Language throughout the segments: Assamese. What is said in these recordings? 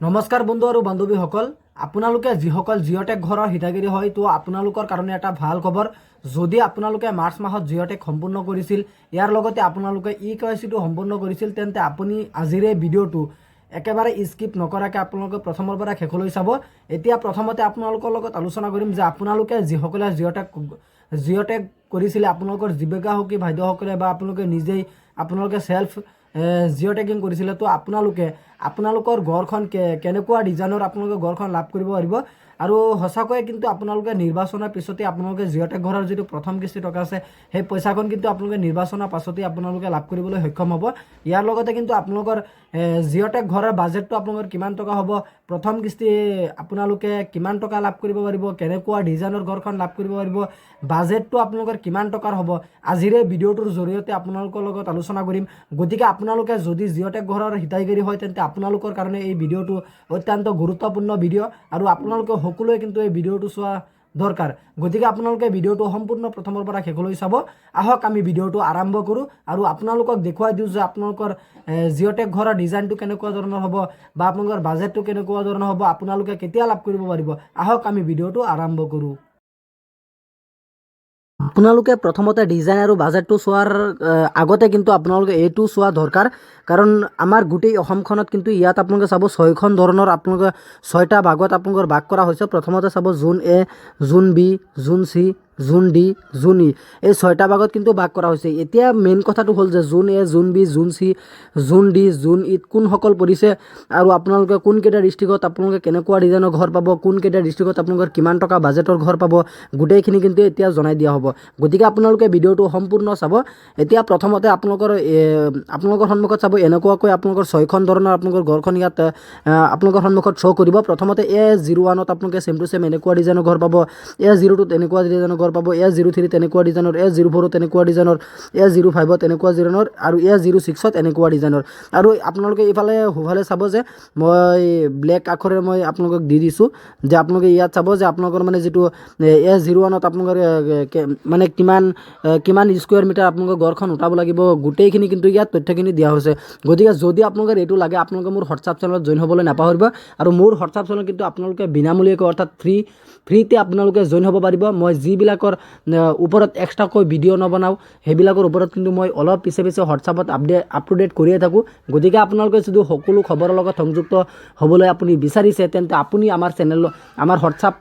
নমস্কাৰ বন্ধু আৰু বান্ধৱীসকল, আপোনালোকে যিসকল জিঅ'টেক ঘৰৰ হিতাধিকাৰী হয় তো আপোনালোকৰ কাৰণে এটা ভাল খবৰ। যদি আপোনালোকে মাৰ্চ মাহত জিঅ'টেক সম্পূৰ্ণ কৰিছিল, ইয়াৰ লগতে আপোনালোকে ইকেৱাইচিটো সম্পূৰ্ণ কৰিছিল, তেন্তে আপুনি আজিৰ এই ভিডিঅ'টো একেবাৰে স্কিপ নকৰাকৈ আপোনালোকে প্ৰথমৰ পৰা শেষলৈ চাব। এতিয়া প্ৰথমতে আপোনালোকৰ লগত আলোচনা কৰিম যে আপোনালোকে যিসকলে জিঅ'টেক কৰিছিলে, আপোনালোকৰ জীৱিকা সখী বাইদেউসকলে বা আপোনালোকে নিজেই আপোনালোকে সেল্ফ জিঅ'টেকিং কৰিছিলে, তো আপোনালোকৰ ঘৰখন কেনেকুৱা ডিজাইনৰ আপোনালোকে ঘৰখন লাভ কৰিব পাৰিব। আৰু সঁচাকৈয়ে কিন্তু আপোনালোকে নিৰ্বাচনৰ পিছতে আপোনালোকে জিঅ'টেক ঘৰৰ যিটো প্ৰথম কিস্তি টকা আছে, সেই পইচাখন কিন্তু আপোনালোকে নিৰ্বাচনৰ পাছতেই আপোনালোকে লাভ কৰিবলৈ সক্ষম হ'ব। ইয়াৰ লগতে কিন্তু আপোনালোকৰ জিঅ'টেক ঘৰৰ বাজেটটো আপোনালোকৰ কিমান টকা হ'ব, প্ৰথম কিস্তি আপোনালোকে কিমান টকা লাভ কৰিব পাৰিব, কেনেকুৱা ডিজাইনৰ ঘৰখন লাভ কৰিব পাৰিব, বাজেটটো আপোনালোকৰ কিমান টকাৰ হ'ব, আজিৰ এই ভিডিঅ'টোৰ জৰিয়তে আপোনালোকৰ লগত আলোচনা কৰিম। গতিকে আপোনালোকে যদি জিঅ'টেক ঘৰৰ হিতাধিকাৰী হয়, তেন্তে আপোনালোকৰ কাৰণে এই ভিডিঅ'টো অত্যন্ত গুৰুত্বপূৰ্ণ ভিডিঅ' আৰু আপোনালোকে সকলোৱে কিন্তু এই ভিডিঅ'টো চোৱা দৰকাৰ। গতিকে আপোনালোকে ভিডিঅ'টো সম্পূৰ্ণ প্ৰথমৰ পৰা শেষলৈ চাব। আহক আমি ভিডিঅ'টো আৰম্ভ কৰোঁ আৰু আপোনালোকক দেখুৱাই দিওঁ যে আপোনালোকৰ জিঅ'টেক ঘৰৰ ডিজাইনটো কেনেকুৱা ধৰণৰ হ'ব বা আপোনালোকৰ বাজেটটো কেনেকুৱা ধৰণৰ হ'ব, আপোনালোকে কেতিয়া লাভ কৰিব পাৰিব। আহক আমি ভিডিঅ'টো আৰম্ভ কৰোঁ। আপোনালোকে প্ৰথমতে ডিজাইন আৰু বাজেটটো চোৱাৰ আগতে কিন্তু আপোনালোকে এইটো চোৱা দৰকাৰ, কাৰণ আমাৰ গোটেই অসমখনত কিন্তু ইয়াত আপোনালোকে চাব 6খন ধৰণৰ আপোনালোকে 6টা ভাগত আপোনালোকৰ ভাগ কৰা হৈছে। প্ৰথমতে চাব জোন এ, জোন বি, জোন চি, জোন ডি, জোন ই, এই 6টা ভাগত কিন্তু ভাগ কৰা হৈছে। এতিয়া মেইন কথাটো হ'ল যে জোন এ, জোন বি, জোন চি, জোন ডি, জোন ইত কোনসকল পৰিছে আৰু আপোনালোকে কোনকেইটা ডিষ্ট্ৰিক্টত আপোনালোকে কেনেকুৱা ডিজাইনৰ ঘৰ পাব, কোনকেইটা ডিষ্ট্ৰিক্টত আপোনালোকৰ কিমান টকা বাজেটৰ ঘৰ পাব, গোটেইখিনি কিন্তু এতিয়া জনাই দিয়া হ'ব। গতিকে আপোনালোকে ভিডিঅ'টো সম্পূৰ্ণ চাব। এতিয়া প্ৰথমতে আপোনালোকৰ সন্মুখত চাব এনেকুৱাকৈ আপোনালোকৰ 6খন ধৰণৰ আপোনালোকৰ ঘৰখন ইয়াত আপোনালোকৰ সন্মুখত শ্ব' কৰিব। প্ৰথমতে A01ত আপোনালোকে ছেম টু ছেম এনেকুৱা ডিজাইনৰ ঘৰ পাব, A02ত এনেকুৱা ডিজাইনৰ ঘৰ পাব, A03 তেনেকুৱা ডিজাইনৰ, A04 তেনেকুৱা ডিজাইনৰ, A05 তেনেকুৱা ডিজাইনৰ আৰু A06 এনেকুৱা ডিজাইনৰ। আৰু আপোনালোকে এইফালে সোঁফালে চাব যে মই ব্লেক আখৰেৰে মই আপোনালোকক দি দিছোঁ যে আপোনালোকে ইয়াত চাব যে আপোনালোকৰ মানে যিটো A01ত আপোনালোকৰ মানে কিমান স্কুৱেৰ মিটাৰ আপোনালোকৰ ঘৰখন উঠাব লাগিব, গোটেইখিনি কিন্তু ইয়াত তথ্যখিনি দিয়া হৈছে। গতিকে যদি আপোনালোকৰ এইটো লাগে, আপোনালোকে মোৰ হোৱাটছআপ চেনেলত জইন হ'বলৈ নাপাহৰিব। আৰু মোৰ হোৱাটছআপ চেনেল কিন্তু আপোনালোকে বিনামূলীয়াকৈ অৰ্থাৎ ফ্ৰীতে আপোনালোকে জইন হ'ব পাৰিব। মই যিবিলাকৰ ওপৰত এক্সট্ৰাকৈ ভিডিঅ' নবনাওঁ, সেইবিলাকৰ ওপৰত কিন্তু মই অলপ পিছে হোৱাটছআপত আপ টু ডেট কৰিয়ে থাকোঁ। গতিকে আপোনালোকে যদি সকলো খবৰৰ লগত সংযুক্ত হ'বলৈ আপুনি বিচাৰিছে, তেন্তে আপুনি আমাৰ হোৱাটছআপ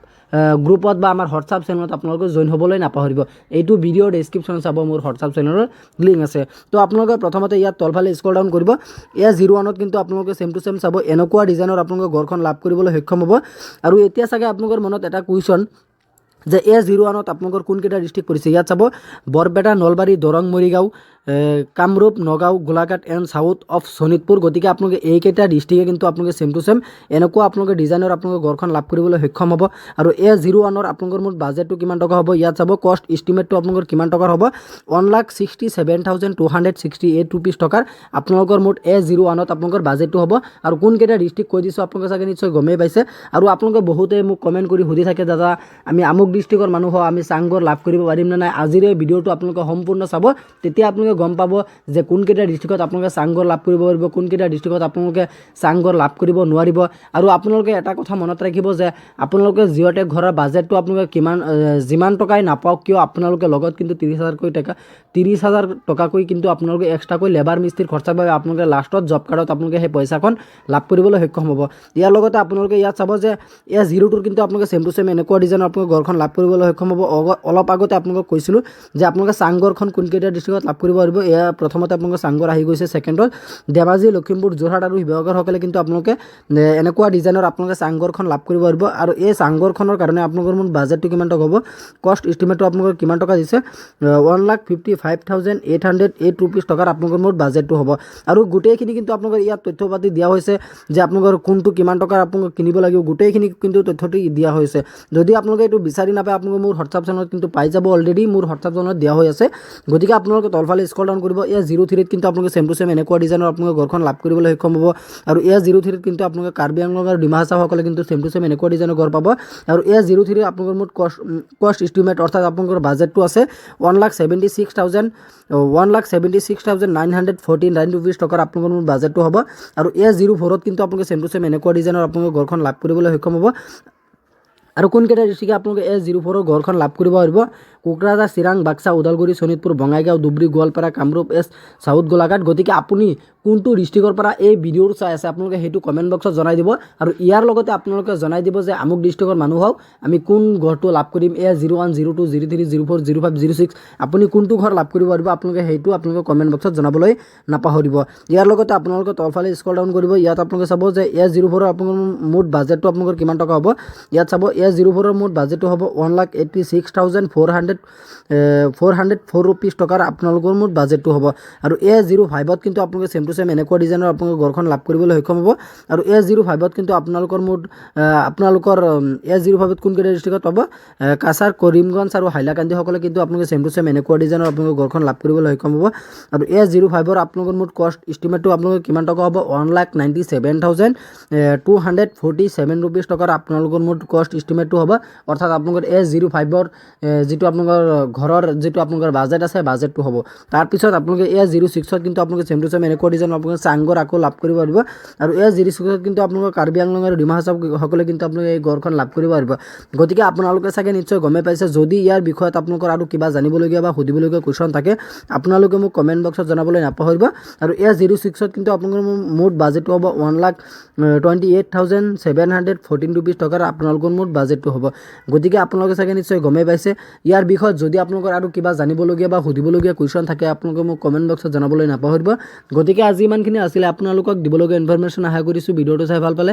গ্ৰুপত বা আমাৰ হোৱাটছআপ চেনেলত আপোনালোকে জইন হ'বলৈ নাপাহৰিব। এইটো ভিডিঅ'ৰ ডেছক্ৰিপশ্যনত চাব, মোৰ হোৱাটছআপ চেনেলৰ লিংক আছে। তো আপোনালোকে প্ৰথমতে ইয়াত তলফালে স্ক্ৰল ডাউন কৰিব। A01ত কিন্তু আপোনালোকে ছেম টু ছেম চাব এনেকুৱা ডিজাইনৰ আপোনালোকে ঘৰখন লাভ কৰিবলৈ সক্ষম হ'ব। আৰু এতিয়া চাগে আপোনালোকৰ মনত এটা কুৱেশ্যন যে A01ত আপোনালোকৰ কোনকেইটা ডিষ্ট্ৰিক্ট পৰিছে। ইয়াত চাব Barpeta, Nalbari, Darrang, Morigaon, Kamrup, Nagaon, Golaghat and south of Sonitpur. গতিকে আপোনালোকে এইকেইটা ডিষ্ট্ৰিক্টে কিন্তু আপোনালোকে ছেম টু ছেম এনেকুৱা আপোনালোকে ডিজাইনৰ আপোনালোকৰ ঘৰখন লাভ কৰিবলৈ সক্ষম হ'ব। আৰু A01ৰ আপোনালোকৰ মুঠ বাজেটটো কিমান টকা হ'ব, ইয়াত চাব কষ্ট ইষ্টিমেটটো আপোনালোকৰ কিমান টকাৰ হ'ব, 1,67,268 ৰুপিজ টকাৰ আপোনালোকৰ মুঠ A01ত আপোনালোকৰ বাজেটটো হ'ব। আৰু কোনকেইটা ডিষ্ট্ৰিক্ট কৈ দিছোঁ আপোনালোকে চাগে নিশ্চয় গমেই পাইছে। আৰু আপোনালোকে বহুতে মোক কমেণ্ট কৰি সুধি থাকে, দাদা আমি আমুক ডিষ্ট্ৰিক্টৰ মানুহ হওঁ, আমি চাংঘৰ লাভ কৰিব পাৰিম নে নাই। আজিৰ এই ভিডিঅ'টো আপোনালোকে সম্পূৰ্ণ চাব, তেতিয়া আপোনালোকে গম পাব যে কোনকেইটা ডিষ্ট্ৰিক্টত আপোনালোকে চাংঘৰ লাভ কৰিব পাৰিব, কোনকেইটা ডিষ্ট্ৰিক্টত আপোনালোকে চাংঘৰ লাভ কৰিব নোৱাৰিব। আৰু আপোনালোকে এটা কথা মনত ৰাখিব যে আপোনালোকে জিঅ'টেক ঘৰৰ বাজেটটো আপোনালোকে যিমান টকাই নাপাওক কিয়, আপোনালোকে লগত কিন্তু 30,000 টকাকৈ কিন্তু আপোনালোকে এক্সট্ৰাকৈ লেবাৰ মিস্ত্ৰীৰ খৰচাৰ বাবে আপোনালোকে লাষ্টত জব কাৰ্ডত আপোনালোকে সেই পইচাখন লাভ কৰিবলৈ সক্ষম হ'ব। ইয়াৰ লগতে আপোনালোকে ইয়াত চাব যে A02ৰ কিন্তু আপোনালোকে ছেম টু ছেম এনেকুৱা ডিজাইনৰ আপোনালোকে ঘৰখন লাভ কৰিবলৈ সক্ষম হ'ব। অলপ আগতে আপোনালোকক কৈছিলোঁ যে আপোনালোকে চাংঘৰখন কোনকেইটা ডিষ্ট্ৰিক্টত লাভ কৰিব পাৰিব। এয়া প্ৰথমতে আপোনালোকে চাংঘৰ আহি গৈছে, ছেকেণ্ডত ধেমাজি, লখিমপুৰ, যোৰহাট আৰু শিৱসাগৰসকলে কিন্তু আপোনালোকে এনেকুৱা ডিজাইনৰ আপোনালোকে চাংঘৰখন লাভ কৰিব পাৰিব। আৰু এই চাংঘৰখনৰ কাৰণে আপোনালোকৰ মুঠ বাজেটটো কিমান টকা হ'ব, কষ্ট ইষ্টিমেটটো আপোনালোকৰ কিমান টকা দিছে, 1,55,808 ৰুপিজ টকাৰ আপোনালোকৰ মুঠ বাজেটটো হ'ব। আৰু গোটেইখিনি কিন্তু আপোনালোকৰ ইয়াত তথ্য পাতি দিয়া হৈছে যে আপোনালোকৰ কোনটো কিমান টকাৰ আপোনালোকে কিনিব লাগিব, গোটেইখিনি কিন্তু তথ্যটো দিয়া হৈছে। যদি আপোনালোকে এইটো বিচাৰি নাপায়, আপোনালোকে মোৰ হোৱাটছআপ চেনেলত কিন্তু পাই যাব, অলৰেডি মোৰ হোৱাটছআপ চেনেলত দিয়া হৈ আছে। গতিকে আপোনালোকে তলফালে স্ক্ৰল ডাউন কৰিব A03 কিন্তু আপোনালোকে চেম টু চেম এনেকুৱা ডিজাইনৰ আপোনালোকে ঘৰখন লাভ কৰিবলৈ সক্ষম হ'ব। আৰু A03 কিন্তু আপোনালোকে কাৰ্বি আংলং আৰু ডিমা হাছাওসকলে কিন্তু চেম টু চেম এনেকুৱা ডিজাইনৰ ঘৰ পাব। আৰু A03 আপোনালোকৰ মুঠ কষ্ট ইষ্টিমেট অৰ্থাৎ আপোনালোকৰ বাজেটটো আছে 1,76,949 ৰুপিজ টকাৰ আপোনালোকৰ মুঠ বাজেটটো হ'ব। আৰু A04 কিন্তু আপোনালোকে চেম টু চেম এনেকুৱা ডিজাইনৰ আপোনালোকৰ ঘৰখন লাভ কৰিবলৈ সক্ষম হ'ব। আৰু কোনকেইটা ডিষ্ট্ৰিক্টে আপোনালোকে A04 ঘৰখন লাভ কৰিব পাৰিব? Kokrajhar, Chirang, Baksa, Udalguri, Sonitpur, Bongaigaon, Dhubri, Goalpara, Kamrup S, south Golaghat. গতিকে আপুনি কোনটো ডিষ্ট্ৰিক্টৰ পৰা এই ভিডিঅ'টো চাই আছে আপোনালোকে সেইটো কমেণ্ট বক্সত জনাই দিব। আৰু ইয়াৰ লগতে আপোনালোকে জনাই দিব যে আমুক ডিষ্ট্ৰিক্টৰ মানুহ হওক আমি কোন ঘৰটো লাভ কৰিম। A01, 02, 03, 04, 05, 06 আপুনি কোনটো ঘৰ লাভ কৰিব পাৰিব আপোনালোকে সেইটো আপোনালোকে কমেণ্ট বক্সত জনাবলৈ নাপাহৰিব। ইয়াৰ লগতে আপোনালোকে তলফালে স্ক্ৰল ডাউন কৰিব। ইয়াত আপোনালোকে চাব যে A04 আপোনালোকৰ মুঠ বাজেটটো আপোনালোকৰ কিমান টকা হ'ব। ইয়াত চাব A04 মুঠ বাজেটটো হ'ব 1,86,404 ৰুপিজ টকাৰ আপোনালোকৰ মুঠ বাজেটটো হ'ব। আৰু A05 কিন্তু আপোনালোকে চেম টু চেম এনেকুৱা ডিজাইনৰ আপোনালোকৰ ঘৰখন লাভ কৰিবলৈ সক্ষম হ'ব। আৰু A05 কিন্তু আপোনালোকৰ মুঠ A05 কোনকেইটা ডিষ্ট্ৰিক্টত পাব? কাছাৰ, কৰিমগঞ্জ আৰু হাইলাকান্দিসকলে কিন্তু আপোনালোকে চেম টু চেম এনেকুৱা ডিজাইনৰ আপোনালোকৰ ঘৰখন লাভ কৰিবলৈ সক্ষম হ'ব। আৰু A05 আপোনালোকৰ মুঠ কষ্ট ইষ্টিমেটটো আপোনালোকৰ কিমান টকা হ'ব? 1,97,247 ৰুপিজ টকাৰ আপোনালোকৰ মুঠ কষ্ট ইষ্টিমেটটো হ'ব। অৰ্থাৎ আপোনালোকৰ A05 যিটো আপোনালোকৰ ঘৰৰ যিটো আপোনালোকৰ বাজেট আছে বাজেটটো হ'ব। তাৰপিছত আপোনালোকে A06 কিন্তু আপোনালোকে চেম টু চেম এনেকুৱা ডিজাইন আপোনালোকে চাংঘৰ আকৌ লাভ কৰিব পাৰিব। আৰু A06 কিন্তু আপোনালোকৰ কাৰ্বি আংলং আৰু ডিমা হাছাওসকলে কিন্তু আপোনালোকে এই ঘৰখন লাভ কৰিব পাৰিব। গতিকে আপোনালোকে চাগে নিশ্চয় গমেই পাইছে। যদি ইয়াৰ বিষয়ত আপোনালোকৰ আৰু কিবা জানিবলগীয়া বা সুধিবলগীয়া কুৱেশ্যন থাকে আপোনালোকে মোক কমেণ্ট বক্সত জনাবলৈ নাপাহৰিব। আৰু A06 কিন্তু আপোনালোকৰ মুঠ বাজেটটো হ'ব 1,28,714 ৰুপিজ টকাৰ আপোনালোকৰ মুঠ বাজেটটো হ'ব। গতিকে আপোনালোকে চাগে নিশ্চয় গমেই পাইছে। ইয়াৰ বিষয়ত যদি আপোনালোকৰ আৰু কিবা জানিবলগীয়া বা সুধিবলগীয়া কুৱেশ্যন থাকে আপোনালোকে মোক কমেণ্ট বক্সত জনাবলৈ নাপাহৰিব। গতিকে আজি ইমানখিনি আছিলে আপোনালোকক দিবলগীয়া ইনফৰমেশ্যন। আশা কৰিছোঁ ভিডিঅ'টো চাই ভাল পালে।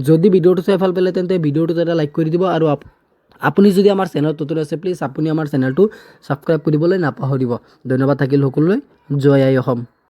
যদি ভিডিঅ'টো চাই ভাল পালে তেন্তে ভিডিঅ'টোত এটা লাইক কৰি দিব। আৰু আপুনি যদি আমাৰ চেনেলত নতুন আছে প্লিজ আপুনি আমাৰ চেনেলটো ছাবস্ক্ৰাইব কৰিবলৈ নাপাহৰিব। ধন্যবাদ থাকিল সকলোলৈ। জয় আই অসম।